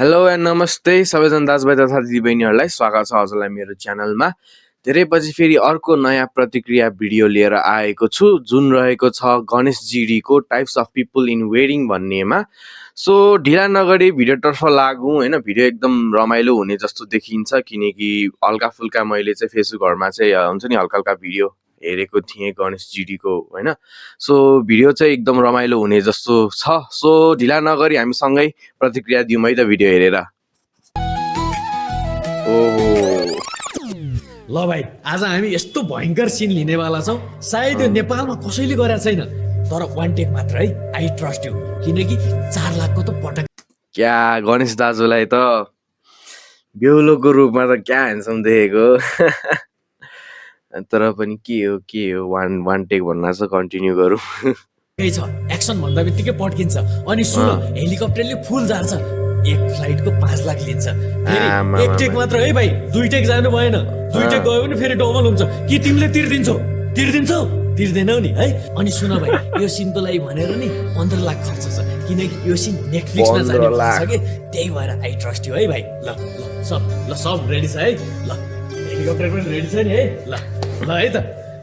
Hello and नमस्ते सबैजना दाजुभाइ तथा दिदीबहिनीहरूलाई स्वागत छ हजुरलाई मेरो च्यानलमा। धेरै पछि फेरि अर्को नयाँ प्रतिक्रिया भिडियो लिएर आएको छु, जुन रहेको छ गणेश जिडीको types of people in wedding भन्नेमा। सो ढिला नगरी भिडियोतर्फ लागौँ होइन। भिडियो एकदम रमाइलो हुने जस्तो देखिन्छ, किनकि हल्का फुल्का मैले चाहिँ फेसबुकहरूमा चाहिँ हुन्छ नि हल्का हल्का भिडियो हेरेको थिएँ गणेश जिडीको होइन। सो भिडियो चाहिँ एकदम रमाइलो हुने जस्तो छ। सो ढिला नगरी हामीसँगै प्रतिक्रिया दिउँ है त भिडियो हेरेर। ओहो ल भाइ, आज हामी यस्तो भयङ्कर सिन लिनेवाला छौँ, सायद यो नेपालमा कसैले गरेको छैन। तर वान टेक मात्र है, आई ट्रस्ट यु, किनकि 4 लाखको त पटक। क्या गणेश दाजुलाई त बेहुलोको रूपमा त क्या ह्यान्डसम देखेको। तर पनि के हो वान टेक भन्नु छ, कन्टिन्यू गरौँ। केही छ, एक्सन भन्दा बित्तिकै पड्किन्छ। अनि सुन, हेलिकप्टरले फुल झार्छ, एक फ्लाइटको 5 लाख लिन्छ। फेरि एक टेक मात्र है भाइ, 2 टेक जानु भएन। 2 टेक गयो भने फेरि डबल हुन्छ। कि तिमीले तिर्दिन्छौ तिर्दैनौ नि है। अनि सुन भाइ, यो सिनको लागि भनेर नि 15 लाख खर्च छ, किनकि यो सिन नेटफ्लिक्समा जाने भएको छ कि, त्यही भएर आई ट्रस्ट यु है भाइ। ल सब रेडी छ है। ल हेलिकप्टर पनि रेडी छ नि है। ल है त,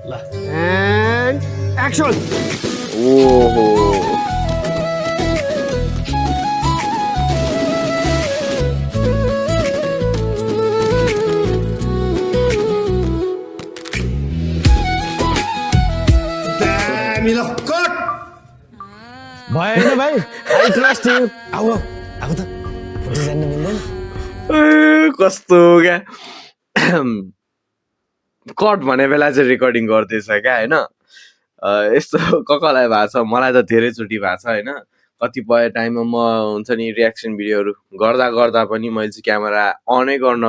ल एन्ड एक्सन। ओहो भएन भाइ, आई ट्रस्ट यु। अब त फोटो जान्न मिल्दैन। कस्तो क्या कट भने बेला चाहिँ रेकर्डिङ गर्दैछ क्या होइन। यस्तो कसलाई भएको छ, मलाई त धेरैचोटि भएको छ होइन। कतिपय टाइममा म हुन्छ नि रियाक्सन भिडियोहरू गर्दा पनि मैले चाहिँ क्यामेरा अनै गर्न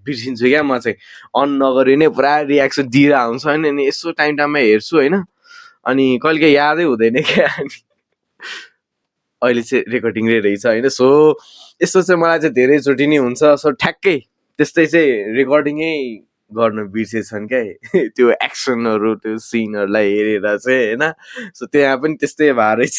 बिर्सिन्छु क्या। म चाहिँ अन नगरी नै पुरा रियाक्सन दिएर आउँछ होइन। अनि यसो टाइममा हेर्छु होइन, अनि कहिले यादै हुँदैन क्या। अनि अहिले चाहिँ रेकर्डिङै रहेछ होइन। सो यस्तो चाहिँ मलाई चाहिँ धेरैचोटि नै हुन्छ। सो ठ्याक्कै त्यस्तै चाहिँ रेकर्डिङै गर्न बिर्सेछन् क्या त्यो एक्सनहरू, त्यो सिनहरूलाई हेरेर चाहिँ होइन। सो त्यहाँ पनि त्यस्तै भएर रहेछ।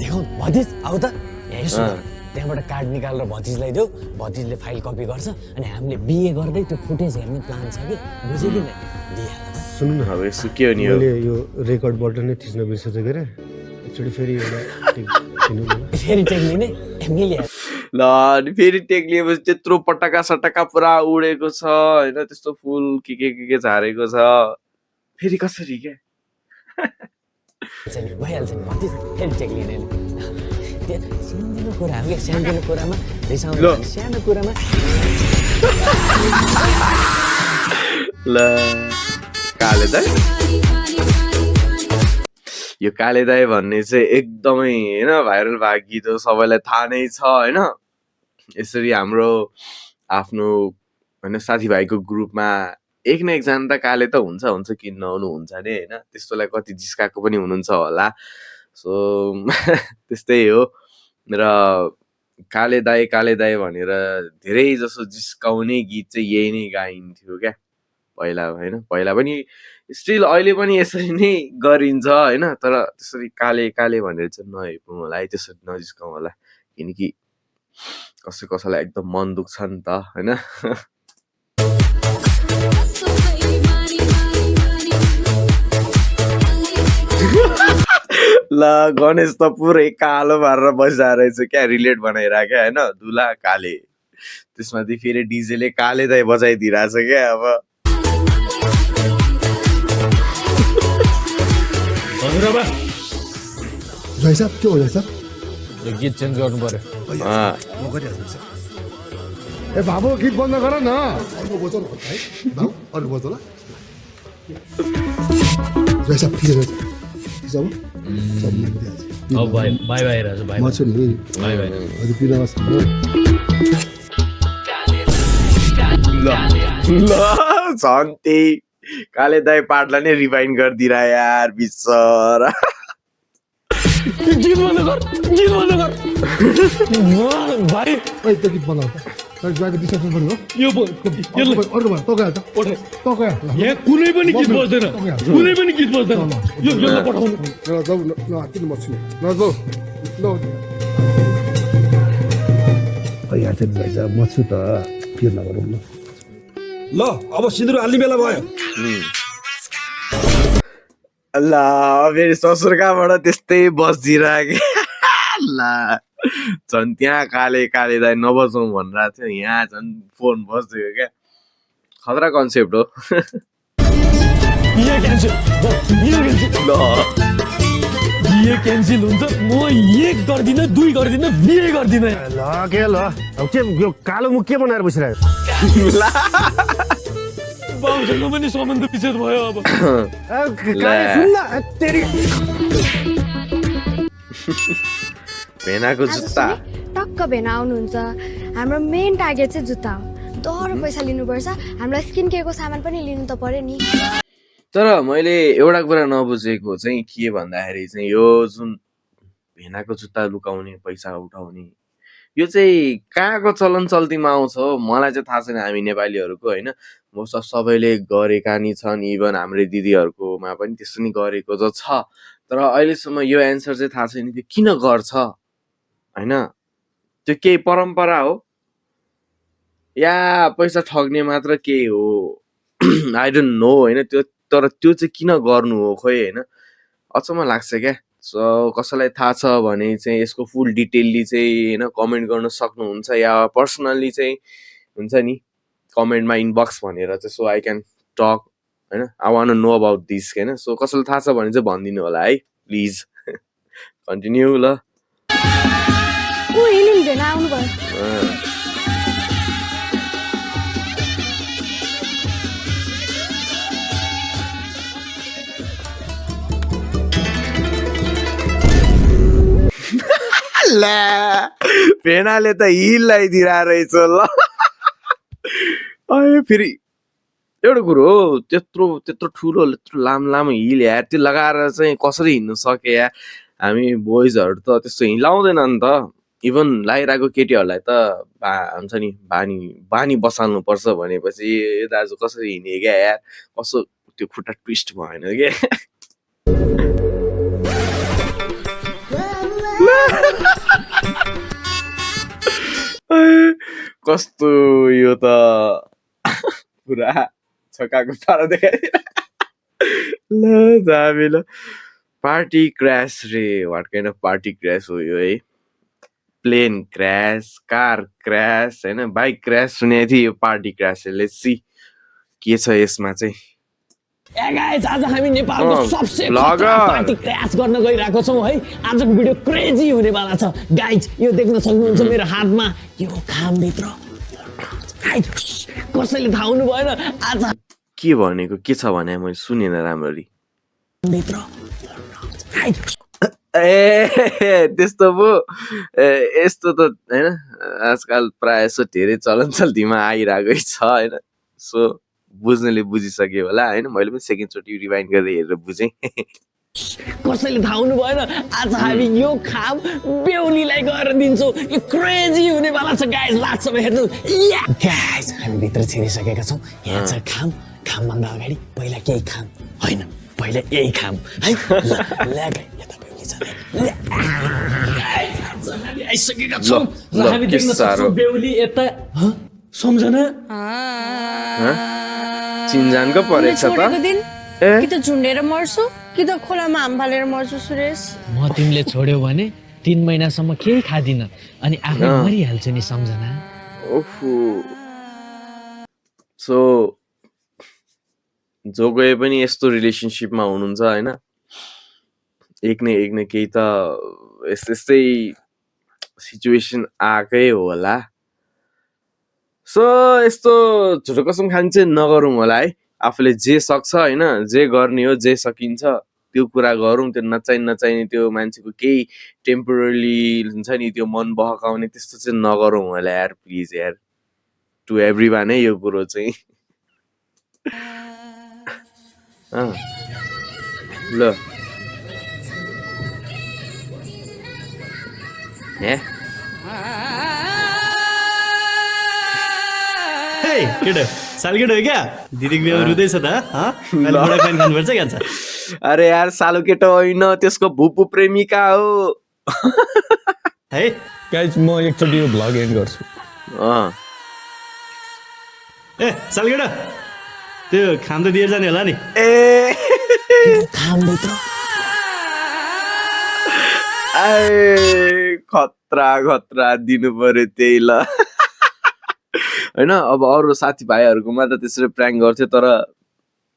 देखौ भतिज, आऊ त यहाँ यसो गर। त्यहाँबाट कार्ड निकालेर भतिजलाई देऊ, भतिजले फाइल कपी गर्छ, अनि हामीले बिए गर्दै त्यो फुटेज हेर्ने प्लान छ कि, बुझ्यो कि नै? दिइहाल। सुन्नु न, अब यसो के हो नि, यो रेकर्ड बटन नै थिच्न बिर्सेछ के रे। एकचोटि फेरि फेरि टेक लिने मिलिहाल्छ। ल अनि फेरि टेक लिएपछि त्यत्रो पटका सटका पुरा उडेको छ होइन, त्यस्तो फुल के झारेको छ, फेरि कसरी क्या भइहाल्छ नि भतिज, फेरि टेक लिने। सानो कुरा हो क्या, सानो कुरामा रिसाउनु, सानो कुरामा। ल काले दाइ, यो काले दाइ भन्ने चाहिँ एकदमै होइन भाइरल भएको गीत हो, सबैलाई थाहा नै छ होइन। यसरी हाम्रो आफ्नो होइन साथीभाइको ग्रुपमा एक न एकजना त काले त हुन्छ किन नहुनु हुन्छ नि होइन। त्यस्तोलाई कति जिस्काएको पनि हुनुहुन्छ होला। सो त्यस्तै हो। र काले दाइ भनेर धेरै जसो जिस्काउने गीत चाहिँ यही नै गाइन्थ्यो क्या पहिला होइन। पहिला पनि स्टिल अहिले पनि यसरी नै गरिन्छ होइन। तर त्यसरी काले भनेर चाहिँ नहेर्नु होला है, त्यसरी नजिस्काउँ होला, किनकि कसैलाई एकदम मन दुख्छ नि त होइन। ल गणेश त पुरै कालो भएर बसिरहेको रहेछ क्या, रिलेट बनाइरहेको क्या होइन। दुला काले, त्यसमाथि फेरि डिजेले काले दाइ बजाइदिइरहेछ क्या। अब हजुरबा भाइ साहब के हो भाइ साहब? यो गीत चेन्ज गर्नु पर्यो। म गरिहाल्छु सर। ए बाबु गीत बन्द गर न। अर्को बजाउनु है बाबु, अर्को बजाउ ल भाइ साहब। ठिकै छ सब सब मिलिहाल्छ। अब बाई राजु भाइ, म छु नि बाई हजुर पिनामा छ। ल झन् त्यही काले दाइ पार्टलाई नै रिभाइन्ड गरिदिएर यार बिचरा। गीत बन्द गर भाइ। ओइ त्यो गीत बनाउ त। तर ड्राइभर डिस्ट्रक्सन गर्नु हो। यो अर्को भएर तगायो त। तगायो यहाँ कुनै पनि गीत बज्दैन, कुनै पनि गीत बज्दैन। यो पठाउनु न जाऊ न किन मर्छु न जाऊ न। साथीहरू भाइ म छु त के नगरौँ न ल अब सिन्दुर हाल्ने बेला भयो ल मेरो ससुर्काबाट त्यस्तै बसिरहेको ला झन् त्यहाँ काले दाइ नबजाउँ भनिरहेको थियो यहाँ झन् फोन बज्यो क्या खतरा कन्सेप्ट हो बिहे क्यान्सल हुन्छ म एक गर्दिनँ 2 गर्दिनँ बिहे गर्दिनँ ल के ल अब के यो कालो मुख के बनाएर बसिरहेको बाउसँग पनि सम्बन्ध विच्छेद भयो अब भेनाको जुत्ता टक्क भेना आउनुहुन्छ हाम्रो मेन टार्गेट चाहिँ जुत्ता हो दर पैसा लिनुपर्छ हामीलाई स्किन केयरको सामान पनि लिनु त पर्यो नि तर मैले एउटा कुरा नबुझेको चाहिँ के भन्दाखेरि चाहिँ यो जुन भेनाको जुत्ता लुकाउने पैसा उठाउने यो चाहिँ कहाँको चलन चल्तीमा आउँछ हो मलाई चाहिँ थाहा छैन हामी नेपालीहरूको होइन मोस्ट अफ सबैले गरेका नि छन् इभन हाम्रो दिदीहरूकोमा पनि त्यस्तो नि गरेको त छ तर अहिलेसम्म यो एन्सर चाहिँ थाहा छैन त्यो किन गर्छ होइन त्यो केही परम्परा हो या पैसा ठग्ने मात्र केही हो आई डोन्ट नो होइन त्यो तर त्यो चाहिँ किन गर्नु हो खोइ होइन अचम्म लाग्छ क्या सो कसैलाई थाहा छ भने चाहिँ यसको फुल डिटेलली चाहिँ होइन कमेन्ट गर्न सक्नुहुन्छ या पर्सनल्ली चाहिँ हुन्छ नि कमेन्टमा इनबक्स भनेर चाहिँ सो आई क्यान टक होइन I want know about this होइन सो कसैलाई थाहा छ भने चाहिँ भनिदिनु होला है प्लिज कन्टिन्यू ल भेना आउनु भयो भेनाले त हिल लगाइदिरहेको रहेछ ल फेरि एउटा कुरो हो त्यत्रो ठुलो यत्रो लामो हिल यार त्यो लगाएर चाहिँ कसरी हिँड्नु सके या हामी बोइजहरू त त्यस्तो हिलाउँदैन नि त इभन लगाइरहेको केटीहरूलाई त हुन्छ नि बानी बसाल्नु पर्छ भनेपछि दाजु कसरी हिँड्ने क्या यार कसो त्यो खुट्टा ट्विस्ट भएन क्या कस्तो यो त पुरा छक्काको पारा देखाइदिएर ल जाबे ल पार्टी क्रास रे what kind of party cross हो यो है प्लेन क्रास कार क्रास होइन बाइक क्रास सुनेको थिएँ यो पार्टी क्रास लेट्स सी के छ यसमा चाहिँ गाइस आज हामी नेपालको सबसे खतरा पार्टी क्र्यास गर्न गइरहेको छौं है आजको भिडियो क्रेजी हुनेवाला छ गाइस यो देख्न सक्नुहुन्छ मेरो हातमा यो खाम भित्र गाइस कसैले थाहा हुनु भएन आज के भनेको के छ भने मैले सुनेन राम्ररी भित्र ए त्यस्तो पो यस्तो त हैन आजकल प्राय जसो धेरै चलन चल्तीमा आइरहेकै छ हैन सो बुझ्नेले बुझिसक्यो होला हैन मैले पनि सेकेन्ड चोटि रिवाइन्ड गरेर हेरेर बुझेँ कसैले थाहा हुनु भएन आज हामी यो खाम बेहुलीलाई गएर दिन्छौँ यो क्रेजी हुनेवाला छ गाइस लास्ट समय हेर्नु या गाइस हामी भित्र छिरिसकेका छौँ यहाँ छ खाम भन्दा अगाडि पहिला केही खाम होइन पहिला यही खाम है ल यता बेहुली छ आइसकेका छौँ र हामी देख्न सक्छौँ बेहुली यता सम्झना चिन्जानको परेछ त कि त झुन्डेर मर्छु कि त खोलामा हाम फालेर मर्छु सुरेश म तिमीले छोड्यौ भने 3 महिनासम्म केही खादिन अनि आफै मरिहाल्छु नि सम्झना ओहो सो जो गए पनि यस्तो रिलेसनशिपमा हुनुहुन्छ हैन एक न केही त यस्तै सिचुएसन आकै होला सो यस्तो झुटो कसम खान चाहिँ नगरौँ होला है आफूले जे सक्छ हैन जे गर्ने हो जे सकिन्छ त्यो कुरा गरौँ त्यो नचाहिने त्यो मान्छेको केही टेम्पोररी हुन्छ नि त्यो मन बहकाउने त्यस्तो चाहिँ नगरौँ होला यार प्लिज यार टु एभ्रीवान है यो कुरो चाहिँ ल केटो सालकेटो हो क्या दिदीको बिहा रुँदैछ त बडा खान खानुपर्छ क्या अरे यार सालो केटो होइन त्यसको भुपु प्रेमिका हो है गाइस म एकचोटि यो भ्लग एन्ड गर्छु ए सालगेडा त्यो खाम त दिएर जाने होला नि ए खतरा दिनु पर्यो त्यही ल होइन। अब अरू साथीभाइहरूकोमा त त्यसरी प्र्याङ्क गर्थ्यो, तर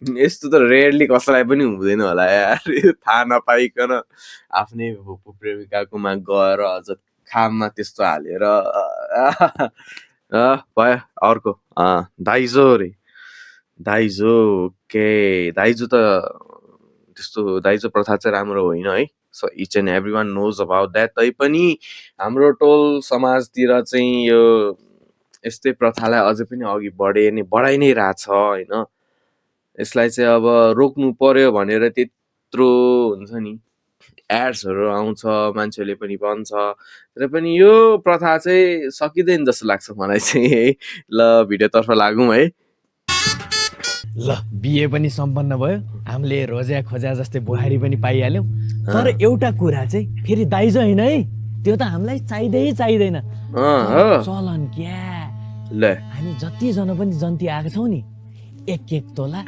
यस्तो त रेयरली कसैलाई पनि हुँदैन होला यार। थाहा नपाइकन आफ्नै भुपु प्रेमिकाकोमा गएर अझ खाममा त्यस्तो हालेर भयो। अर्को दाइजो रे, दाइजो ओके। दाइजो त त्यस्तो दाइजो प्रथा चाहिँ राम्रो होइन है। So each and every one knows about that. तैपनि हाम्रो टोल समाजतिर चाहिँ यो यस्तै प्रथालाई अझै पनि अघि बढाइ नै रहेछ होइन। यसलाई चाहिँ अब रोक्नु पर्यो भनेर त्यत्रो हुन्छ नि एड्सहरू आउँछ, मान्छेले पनि भन्छ, तर पनि यो प्रथा चाहिँ सकिँदैन जस्तो लाग्छ मलाई चाहिँ है। ल भिडियोतर्फ लागौँ है। ल बिहे पनि सम्पन्न भयो, हामीले रोज्या खोज्या जस्तै बुहारी पनि पाइहाल्यौँ। तर एउटा कुरा चाहिँ फेरि दाइजो होइन है, त्यो त हामीलाई चाहिँदैन चलन क्या। ल हामी जतिजना पनि जन्ती आएको छौँ नि, एक तोला।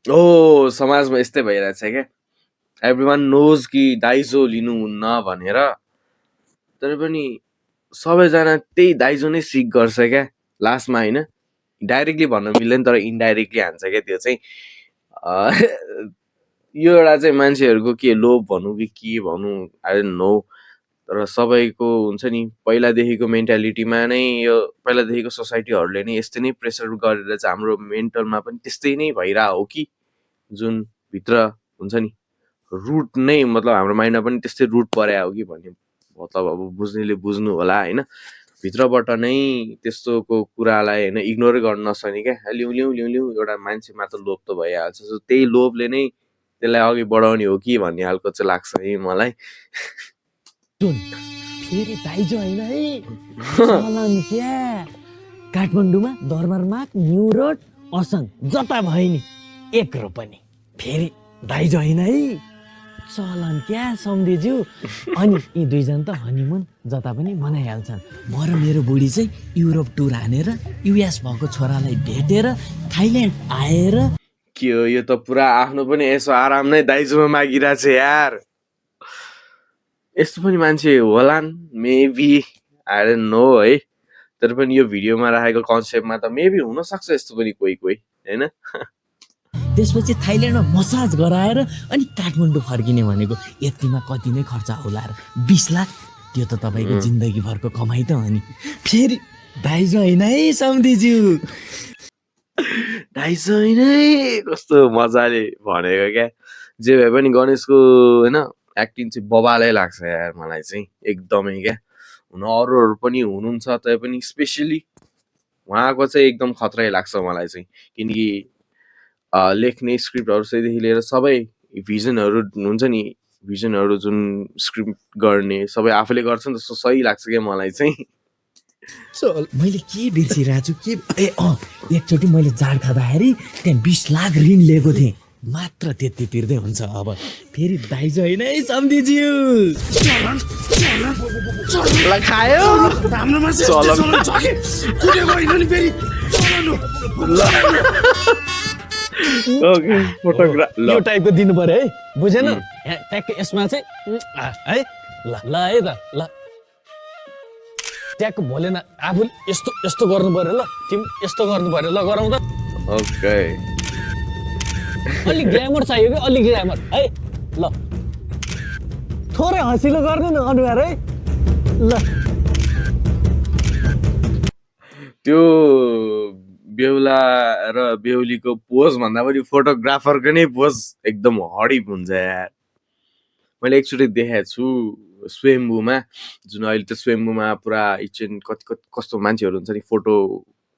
ओ समाजमा यस्तै भइरहेछ क्या। एभ्री वान नोज कि दाइजो लिनुहुन्न भनेर, तर पनि सबैजना त्यही दाइजो नै सिक गर्छ क्या लास्टमा होइन। डाइरेक्टली भन्न मिल्दैन तर इन्डाइरेक्टली हान्छ क्या त्यो चाहिँ। यो एउटा चाहिँ मान्छेहरूको के लोभ भनौँ कि के भनौँ आई डोन्ट नो, तर सबैको हुन्छ नि पहिलादेखिको मेन्टालिटीमा नै यो पहिलादेखिको सोसाइटीहरूले नै यस्तै नै प्रेसर गरेर चाहिँ हाम्रो मेन्टलमा पनि त्यस्तै नै भइरहेको हो कि, जुन भित्र हुन्छ नि रुट नै मतलब हाम्रो माइन्डमा पनि त्यस्तै रुट परेको हो कि भन्ने मतलब अब बुझ्नेले बुझ्नु होला होइन। भित्रबाट नै त्यस्तोको कुरालाई होइन इग्नोरै गर्न नसक्ने क्या। लिउँ एउटा मान्छेमा त लोभ त भइहाल्छ। सो त्यही लोभले नै त्यसलाई अघि बढाउने हो कि भन्ने खालको चाहिँ लाग्छ है मलाई। फेरि दाइजो होइन है, चलन क्या। काठमाडौँमा दरबारमाग, न्यु रोड, असङ जता भयो नि 1 रुपैयाँ फेरि दाइजो होइन है, चलन क्या सम्धिज्यू। अनि यी दुईजना त हनीमुन जता पनि मनाइहाल्छन्। म र मेरो बुढी चाहिँ युरोप टुर हानेर युएस भएको छोरालाई भेटेर थाइल्यान्ड आएर के हो यो त पुरा आफ्नो पनि यसो आराम नै दाइजोमा मागिरहेछ यार। यस्तो पनि मान्छे होलान् मेबी, आई डोन्ट नो है। तर पनि यो भिडियोमा राखेको कन्सेप्टमा त मेबी हुनसक्छ यस्तो पनि कोही होइन। त्यसपछि थाइल्यान्डमा मसाज गराएर अनि काठमाडौँ फर्किने भनेको यतिमा कति नै खर्च होला र 20 लाख। त्यो त तपाईँको जिन्दगी भरको कमाइ त हो नि। फेरि दाइजो होइन है सम्धिज्यू, दाइजो होइन है। कस्तो मजाले भनेको क्या। जे भए पनि गणेशको होइन एक्टिङ चाहिँ बबालै लाग्छ यार मलाई चाहिँ एकदमै क्या। हुन अरूहरू पनि हुनुहुन्छ तै पनि स्पेसली उहाँको चाहिँ एकदम खतरै लाग्छ मलाई चाहिँ। किनकि लेख्ने स्क्रिप्टहरूदेखि लिएर सबै भिजनहरू हुन्छ नि, भिजनहरू जुन स्क्रिप्ट गर्ने सबै आफूले गर्छ नि त, सही लाग्छ क्या मलाई चाहिँ। मैले के बिर्सिरहेको छु के एकचोटि मैले जाड खाँदाखेरि त्यहाँ 20 लाख ऋण लिएको थिएँ, मात्र त्यति तिर्दै हुन्छ। अब फेरि दाइजो होइन है सम्धिज्यू। खायो यो टाइपको दिनु पर्यो है, बुझेन? ट्याक्क यसमा चाहिँ है ल ल है त ल ट्याक्क भोलेन आफू यस्तो गर्नु पर्यो। ल तिमी यस्तो गर्नु पर्यो। ल गरौँ त। ओके अलिक ग्ल्यामर चाहियो कि, अलिक ग्ल्यामर है। ल थोरै हँसिलो गर्नु न अनुहार है। ल त्यो बेहुला र बेहुलीको पोज भन्दा पनि फोटोग्राफरको नै पोज एकदम हडिप हुन्छ यार। मैले एकचोटि देखाएको छु स्वयम्भूमा, जुन अहिले त स्वयम्भूमा पुरा इचेन कस्तो मान्छेहरू हुन्छ नि फोटो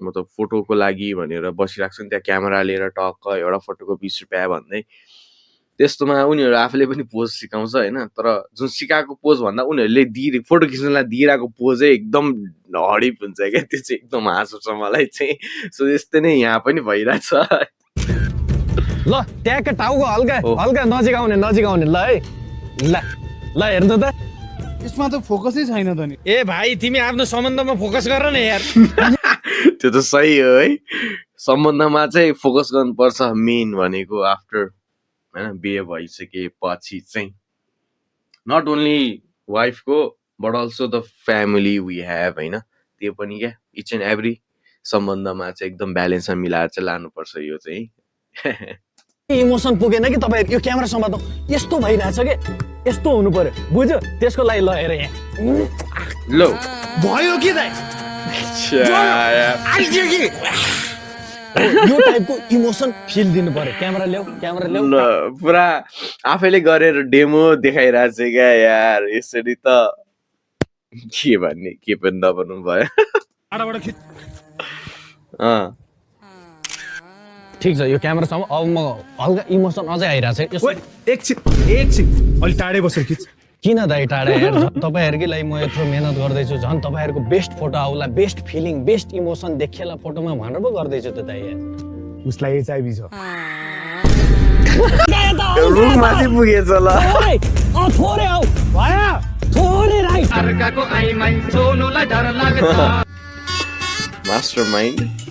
मतलब फोटोको लागि भनेर बसिरहेको छ नि, त्यहाँ क्यामेरा लिएर टक्क एउटा फोटोको 20 रुपियाँ भन्दै। त्यस्तोमा उनीहरू आफूले पनि पोज सिकाउँछ होइन, तर जुन सिकाएको पोज भन्दा उनीहरूले फोटो खिच्नलाई दिइरहेको पोजै एकदम हडिप हुन्छ क्या। त्यो चाहिँ एकदम हाँस उठ्छ मलाई चाहिँ। सो यस्तै नै यहाँ पनि भइरहेछ। ल ट्याक्क टाउको हल्का हल्का नजिक आउने ल है। ल ल हेर्नु त यसमा त फोकसै छैन त नि। ए भाइ तिमी आफ्नो सम्बन्धमा फोकस गर न यार। त्यो त सही हो है, सम्बन्धमा चाहिँ फोकस गर्नुपर्छ मेन भनेको आफ्टर होइन बिहे भइसकेपछि चाहिँ, नट ओन्ली वाइफको but also the family we have होइन, त्यो पनि क्या इच एन्ड एभ्री सम्बन्धमा चाहिँ एकदम ब्यालेन्समा मिलाएर चाहिँ लानुपर्छ यो चाहिँ। इमोसन पुगेन कि तपाईहरु यो क्यामेरा समात्नु यस्तो भइरहेछ के यस्तो हुनु पर्यो बुझ्यो त्यसको लागि ल हेर यहाँ लो भयो कि दाइ आइदियो कि यो टाइपको इमोसन फिल दिनु पर्यो क्यामेरा ल्याऊ ल पुरा आफैले गरेर डेमो देखाइरहेछ क्या यार, यसरी त के भन्ने के पनि नभन्नु भयो। ठिक छ यो क्यामेरा सम अब म हल्का इमोसन अझै आइरहेछ एकछिन अलि टाढै बसेर खिच। किन दाइ टाढा यार तपाईहरुकै लागि म यत्रो मेहनत गर्दैछु झन् तपाईहरुको बेस्ट फोटो आउला बेस्ट फिलिङ बेस्ट इमोसन देखिएला फोटोमा भनेर पो गर्दैछु त दाइ यार। उसलाई एचआइभी छ। रुख माथि पुगेछ ल थोरै आऊ भयो थोरै राइट अर्काको आइमा सोनुलाई डर लाग्छ। मास्टरमाइन्ड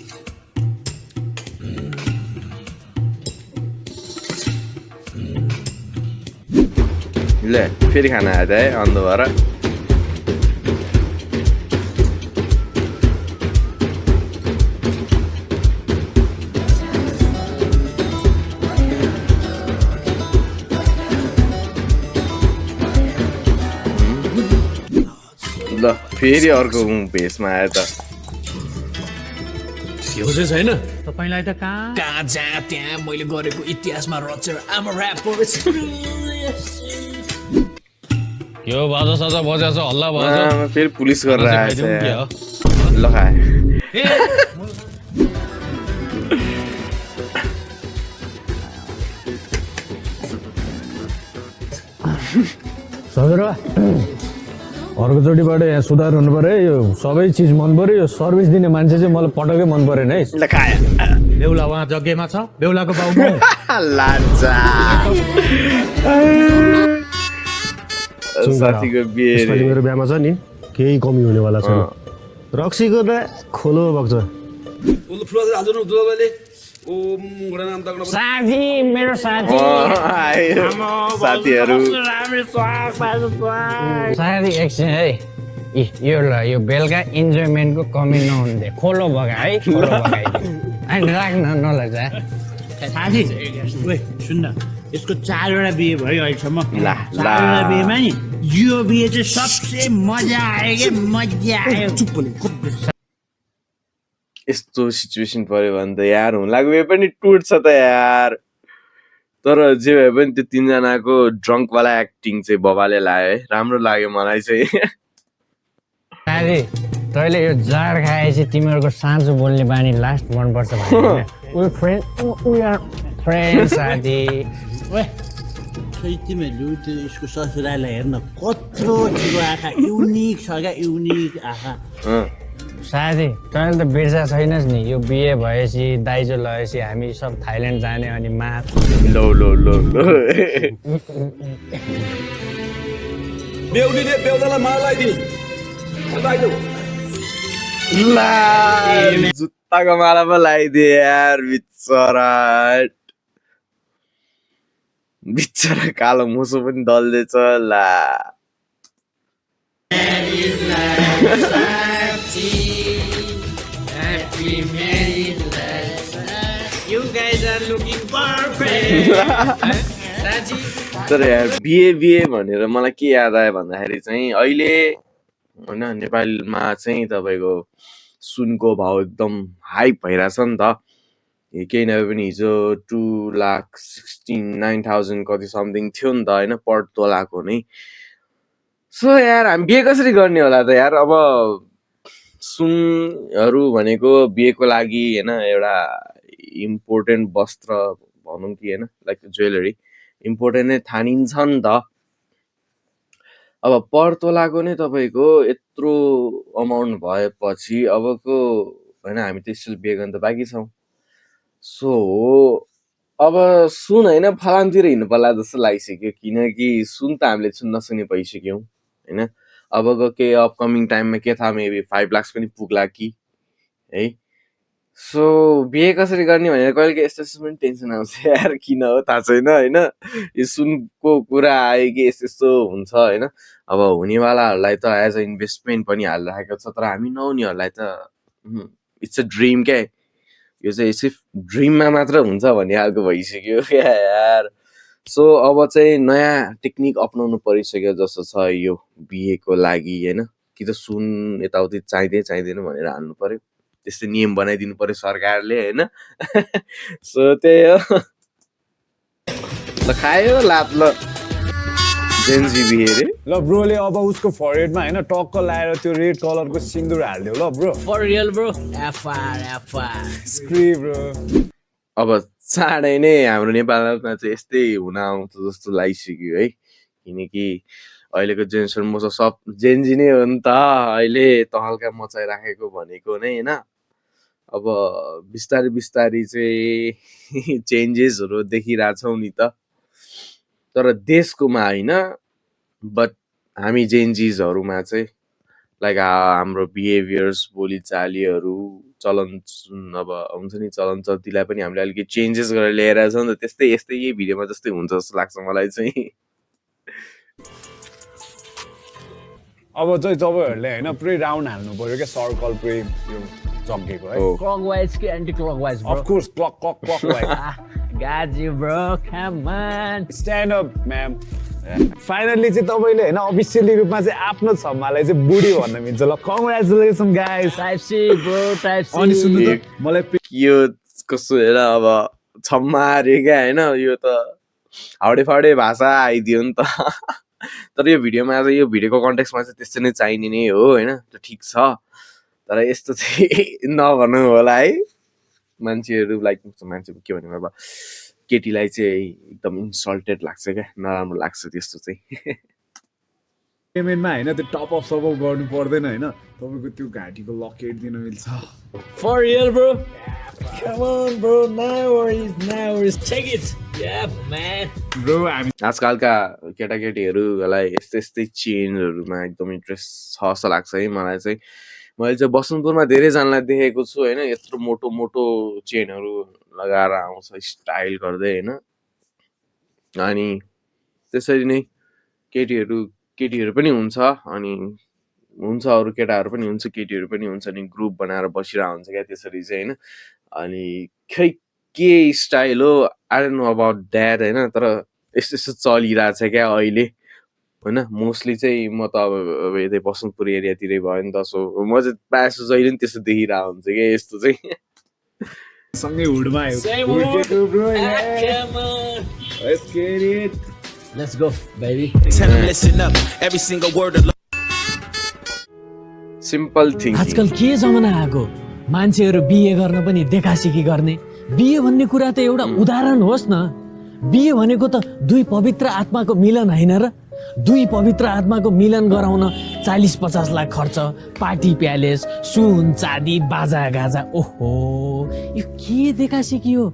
ल फेरि खाना आयो त है अन्त भएर ल फेरि अर्को भेषमा आयो त यो चाहिँ छैन तपाईलाई त कहाँ जहाँ त्यहाँ मैले गरेको इतिहासमा रचेर आमा ऱ्याप यो बाजा साजा बजाछ हल्ला आमा, फेरि पुलिस गरेर आएछ यार। ल खाए सबैरा अर्कोचोटिबाट यहाँ सुधार हुनु पर्यो है, यो सबै चिज मन पर्यो, यो सर्भिस दिने मान्छे चाहिँ मलाई पटक्कै मन परेन है। ल खाए बेहुला उहाँ जग्गेमा छ, बेहुलाको बाउ लाजा साथीको बिहे यसपालि मेरो बिहामा छ नि केही कमी हुनेवाला छैन। रक्सीको त खोलो बग्छ। उल्लु फुला आज न दुलाले ओम गणनाम तगडा साथी मेरो साथी आयो साथीहरू साथी एकछिन है यो ल यो बेलुका इन्जोयमेन्टको कमी नहुनु दे खोलो बगा है खोलो बगाइदियो अनि राख्न नलजा साथी ओए सुन्न यसको 4वटा बिहे भयो अहिलेसम्म। ला 4वटा बिहेमा नि यो बिहे चाहिँ सबसे मजा आयो के मजा आयो। चुप बोले यस्तो सिचुएसन पर्यो भने त यार हुन लाग्यो यो पनि टुट्छ त यार। तर जे भए पनि त्यो तीनजनाको ड्रङ्कवाला एक्टिङ चाहिँ बबाले लाग्यो है, राम्रो लाग्यो मलाई चाहिँ। साथी तैँले यो जाड खाएपछि तिमीहरूको साँचो बोल्ने बानी लास्ट मनपर्छ वी आर फ्रेन्ड साथी। ओए खै तिमीहरू त्यो यसको ससुरालाई हेर्न कत्रो ठुलो आँखा युनिक छ क्या युनिक आँखा। साथी तैँले त बिर्सा छैनस् नि यो बिहे भएपछि दाइजो लगेपछि हामी सब थाइल्यान्ड जाने अनि लो लो लो लो बेहुलीले बेहुलालाई माला लगाइदिने ला जुत्ताको माला पो लगाइदिए यार बिचरा बिचरा कालो मुसो पनि दल्दैछ ला। तर यार बिहे भनेर मलाई के याद आयो भन्दाखेरि चाहिँ अहिले होइन नेपालमा चाहिँ तपाईँको सुनको भाउ एकदम हाइप भइरहेछ नि त। केही नभए पनि हिजो 2,69,000 कति समथिङ थियो नि त होइन पर तोलाको नै। सो यार हामी बिहे कसरी गर्ने होला त यार। अब सुनहरू भनेको बिहेको लागि होइन एउटा इम्पोर्टेन्ट वस्त्र भनौँ कि होइन लाइक ज्वेलरी इम्पोर्टेन्ट नै ठानिन्छ नि त। अब पर तोलाको नै तपाईँको यत्रो अमाउन्ट भएपछि अबको होइन हामी त स्टिल बिहे गर्न त बाँकी छौँ। सो अब सुन होइन फलामतिर हिँड्नु पर्ला जस्तो लागिसक्यो, किनकि सुन त हामीले छुन्न नसक्ने भइसक्यौँ होइन। अबको केही अपकमिङ टाइममा के थाहा मेबी 5 लाख पनि पुग्ला कि है। सो बिहे कसरी गर्ने भनेर कहिले यस्तो यस्तो पनि टेन्सन आउँछ यार, किन हो थाहा छैन होइन। यो सुनको कुरा आयो कि यस्तो यस्तो हुन्छ होइन। अब हुनेवालाहरूलाई त एज अ इन्भेस्टमेन्ट पनि हालिराखेको छ, तर हामी नहुनेहरूलाई त इट्स अ ड्रिम क्या, यो चाहिँ सिर्फ ड्रिममा मात्र हुन्छ भन्ने खालको भइसक्यो क्या यार। सो अब चाहिँ नयाँ टेक्निक अपनाउनु परिसक्यो जस्तो छ यो बिहेको लागि होइन। कि त सुन यताउति चाहिँदैन भनेर हाल्नु पर्यो, त्यस्तै नियम बनाइदिनु पर्यो सरकारले होइन। सो त्यही हो, ल खायो लात ल जेन्जी बिहे रे। ल ब्रोले अब उसको फरहेडमा होइन टक्क लाएर त्यो रेड कलरको सिन्दुर हालिदियो ल ब्रो। फर रियल ब्रो, एफआर स्क्री ब्रो। अब चाँडै नै हाम्रो नेपालमा चाहिँ यस्तै हुन आउँछ जस्तो लागिसक्यो है, किनकि अहिलेको जेनेरेसन म सब जेन्जी नै हो नि त, अहिले तहल्का मचाइराखेको भनेको नै होइन। अब बिस्तारै बिस्तारै चाहिँ चेन्जेसहरू देखिरहेछौँ नि त, तर देशकोमा होइन, बट हामी जेन्जिजहरूमा चाहिँ लाइक हाम्रो बिहेभियर्स बोलीचालीहरू चलन अब हुन्छ नि चलन चल्तीलाई पनि हामीले अलिकति चेन्जेस गरेर ल्याइरहेको छौँ नि त, त्यस्तै यस्तै यही भिडियोमा जस्तै हुन्छ जस्तो लाग्छ मलाई चाहिँ। अब चाहिँ तपाईँहरूले होइन पुरै राउन्ड हाल्नु पर्यो क्या, सर्कल पुरै यो जग्गेको है। क्लकवाइज कि anti clockwise bro? Of course clock clock clock wise. Got you bro, come on. Stand up ma'am. Finally चाहिँ तपाईँले होइन अफिसियली रूपमा चाहिँ आफ्नो छम्मालाई चाहिँ बुढी भन्न मिल्छ। ल congratulation guys. Type C bro, type C. अनि सुन्नु त मलाई यो कस्तो होइन अब छम्मा अरे क्या होइन, यो त हाउडे फाउडे भाषा आइदियो नि त। तर यो भिडियोमा चाहिँ यो भिडियोको कन्टेक्स्टमा चाहिँ त्यस्तो नै चाहिने नै हो होइन, त्यो ठिक छ। तर यस्तो चाहिँ नभन्नु होला है, मान्छेहरू लाइक मान्छे के भन्नु अब केटीलाई चाहिँ एकदम इन्सल्टेड लाग्छ क्या, नराम्रो लाग्छ त्यस्तो चाहिँ। पेमेन्टमा होइन त्यो टप अप सप अप गर्नु पर्दैन होइन, तपाईँको त्यो घाँटीको लकेट दिन मिल्छ। For real bro? Come on bro, no worries, check it. Yeah man. Bro हामी आजकलका केटाकेटीहरूलाई यस्तै यस्तै चेनहरूमा एकदम इन्ट्रेस्ट छ जस्तो लाग्छ है मलाई चाहिँ। मैले चाहिँ बसन्तपुरमा धेरैजनालाई देखेको छु होइन, यत्रो मोटो मोटो चेनहरू लगाएर आउँछ स्टाइल गर्दै होइन। अनि त्यसरी नै केटीहरू पनि हुन्छ, अनि हुन्छ अरू केटाहरू पनि हुन्छ, केटीहरू पनि हुन्छ, अनि ग्रुप बनाएर बसिरहेको हुन्छ क्या त्यसरी चाहिँ होइन। अनि खै के स्टाइल हो I don't know about that होइन, तर यस्तो यस्तो चलिरहेछ क्या अहिले होइन। मोस्टली चाहिँ म त अब यतै बसन्तपुर एरियातिरै भयो नि त, सो म चाहिँ प्रायः जस्तो जहिले पनि त्यस्तो देखिरहेको हुन्छ क्या यस्तो चाहिँ। सँगै हुडमा आयो। Same हुर्केको bro Come on. Let's get it. Let's go baby. Tell them listen up, every single word of simple thing. आजकल के जमाना आएको, मान्छेहरू बिहे गर्न पनि देखासिकी गर्ने। बिहे भन्ने कुरा त एउटा उदाहरण होस् न। बिहे भनेको त दुई पवित्र आत्माको मिलन होइन र? दुई पवित्र आत्माको मिलन गराउन 40-50 लाख खर्च, पार्टी प्यालेस, सुन चाँदी बाजा गाजा। ओहो यो के देखासिकी हो?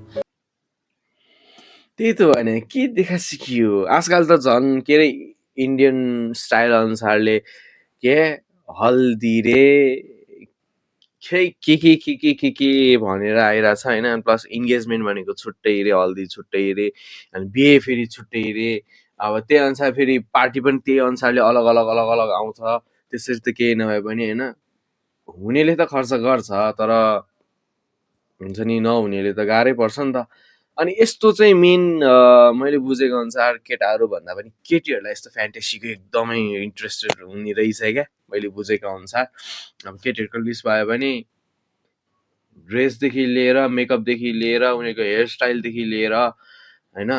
त्यही त भने के देखा सिकियो आजकल त झन् के अरे इन्डियन स्टाइल अनुसारले के हल्दी रे खै के भनेर आइरहेछ होइन। प्लस इन्गेजमेन्ट भनेको छुट्टै रे, हल्दी छुट्टै रे, अनि बिहे फेरि छुट्टै रे। अब त्यही अनुसार फेरि पार्टी पनि त्यही अनुसारले अलग अलग आउँछ। त्यसरी त केही नभए पनि होइन, हुनेले त खर्च गर्छ, तर हुन्छ नि नहुनेले त गाह्रै पर्छ नि त। अनि यस्तो चाहिँ मेन मैले बुझेको अनुसार केटाहरू भन्दा पनि केटीहरूलाई यस्तो फ्यान्टेसीको एकदमै इन्ट्रेस्टेड हुने रहेछ क्या मैले बुझेको अनुसार। अब केटीहरूको लिस्ट भयो भने ड्रेसदेखि लिएर मेकअपदेखि लिएर उनीहरूको हेयर स्टाइलदेखि लिएर होइन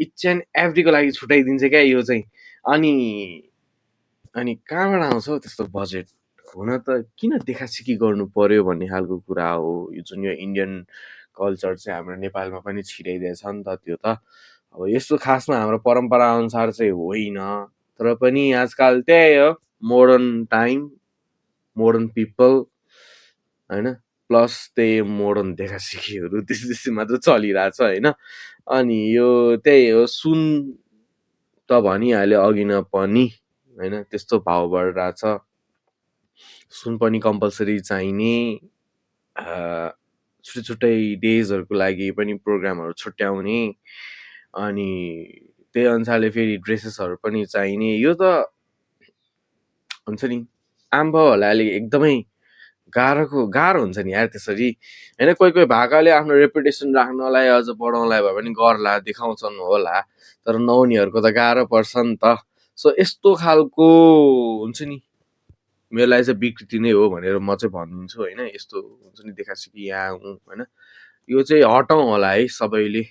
इच एन्ड एभ्रीको लागि छुट्याइदिन्छ क्या यो चाहिँ। अनि कहाँबाट आउँछ हौ त्यस्तो बजेट? हुन त किन देखासिकी गर्नु पर्यो भन्ने खालको कुरा हो। यो जुन यो इन्डियन कल्चर चाहिँ हाम्रो नेपालमा पनि छिराइदिएछ नि त। त्यो त अब यस्तो खासमा हाम्रो परम्परा अनुसार चाहिँ होइन, तर पनि आजकल त्यही हो मोडर्न टाइम, मोडर्न पिपल होइन, प्लस त्यही मोडर्न देखासिकीहरू त्यस्तै मात्र चलिरहेछ होइन। अनि यो त्यही हो सुन त भनिहाल्यो अघि न पनि होइन त्यस्तो भाउ बढिरहेछ सुन पनि कम्पलसरी चाहिने छुट्टै छुट्टै डेजहरूको लागि पनि प्रोग्रामहरू छुट्याउने अनि त्यही अनुसारले फेरि ड्रेसेसहरू पनि चाहिने यो त हुन्छ नि आम्बहरूलाई अलिक एकदमै गाह्रो हुन्छ नि यार त्यसरी होइन कोही कोही भएकाले आफ्नो रेपुटेसन राख्नलाई अझ बढाउनलाई भए पनि गर्ला देखाउँछन् होला तर नहुनेहरूको त गाह्रो पर्छ नि त सो यस्तो खालको हुन्छ नि मेरो लागि चाहिँ विकृति नै हो भनेर म चाहिँ भनिदिन्छु होइन यस्तो हुन्छ नि देखासिकी यहाँ हुँ होइन यो चाहिँ हटाउँ होला है सबैले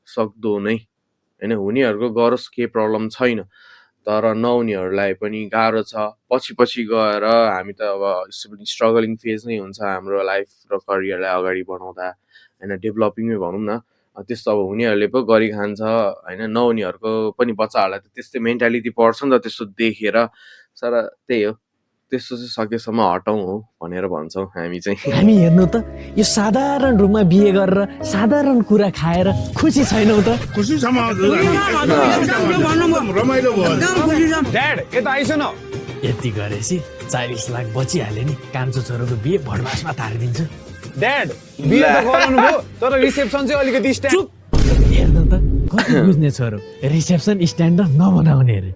सक्दो नै होइन हुनेहरूको गरोस् केही प्रब्लम छैन तर नहुनेहरूलाई पनि गाह्रो छ पछि पछि गएर हामी त अब स्ट्रगलिङ फेज नै हुन्छ हाम्रो लाइफ र करियरलाई अगाडि बढाउँदा होइन डेभलपिङै भनौँ न त्यस्तो अब हुनेहरूले पो गरी खान्छ होइन नहुनेहरूको पनि बच्चाहरूलाई त त्यस्तै मेन्टालिटी पर्छ नि त त्यस्तो देखेर तर त्यही हो त्यस्तो चाहिँ सकेसम्म हटाउँ हो भनेर भन्छौँ हामी चाहिँ हामी हेर्नु त यो साधारण रूपमा बिहे गरेर साधारण कुरा खाएर खुसी छैनौ त खुसी छ रमाइलो भयो ड्याड यता आइस न यति गरेपछि 40 लाख बचिहाल्यो नि कान्छो छोरोको बिहे भडमासमा थारिदिन्छु ड्याड बिहे त गराउनु भयो तर रिसेप्सन चाहिँ अलिकति चुप हेर्नु त कति बुझ्ने छोरो रिसेप्सन स्ट्यान्डर्ड नबनाउने अरे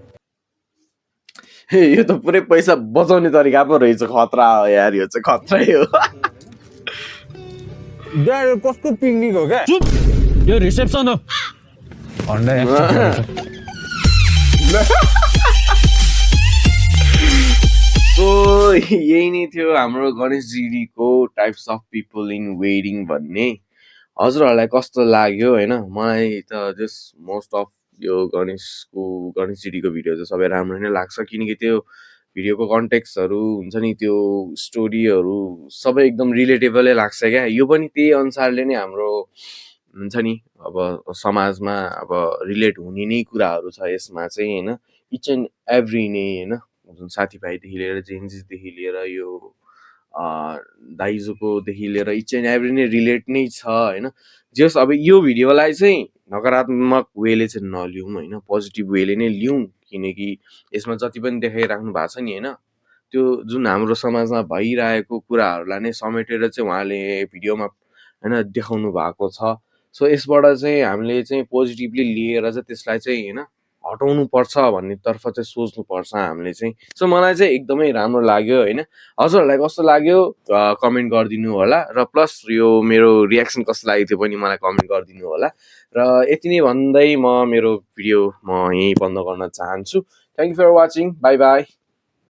यो त पुरै पैसा बचाउने तरिका पो रहेछ खतरा हो यार यो चाहिँ खतरै हो ड्याड कसको पिकनिक हो क्या चुप यो रिसेप्सन हो सो यही नै थियो हाम्रो गणेश जिडीको types of people in wedding भन्ने हजुरहरूलाई कस्तो लाग्यो होइन मलाई त जस्ट मोस्ट अफ यो गणेश जिडीको भिडियो चाहिँ सबै राम्रो नै लाग्छ किनकि त्यो भिडियोको कन्टेक्स्टहरू हुन्छ नि त्यो स्टोरीहरू सबै एकदम रिलेटेबलै लाग्छ क्या यो पनि त्यही अनुसारले नै हाम्रो हुन्छ नि अब समाजमा अब रिलेट हुने नै कुराहरू छ यसमा चाहिँ होइन इच एन्ड एभ्री नै होइन साथीभाइदेखि लिएर जेन्जिसदेखि लिएर यो दाइजोकोदेखि लिएर इच एन्ड एभ्री नै रिलेट नै छ होइन जस अब यो भिडियोलाई चाहिँ नकारात्मक वेले चाहिँ नलिउँ होइन पोजिटिभ वेले नै लिउँ किनकि यसमा जति पनि देखाइराख्नु भएको छ नि होइन त्यो जुन हाम्रो समाजमा भइरहेको कुराहरूलाई नै समेटेर चाहिँ उहाँले भिडियोमा होइन देखाउनु भएको छ सो यसबाट चाहिँ हामीले चाहिँ पोजिटिभली लिएर चाहिँ त्यसलाई चाहिँ होइन हटाउनु पर्छ भन्ने तर्फ चाहिँ सोच्नुपर्छ हामीले चाहिँ सो मलाई चाहिँ एकदमै राम्रो लाग्यो होइन हजुरहरूलाई कस्तो लाग्यो कमेन्ट गरिदिनु होला र प्लस यो मेरो रियाक्सन कस्तो लागेको थियो पनि मलाई कमेन्ट गरिदिनु होला र यति नै भन्दै म मेरो भिडियो म यहीँ बन्द गर्न चाहन्छु thank you for watching bye by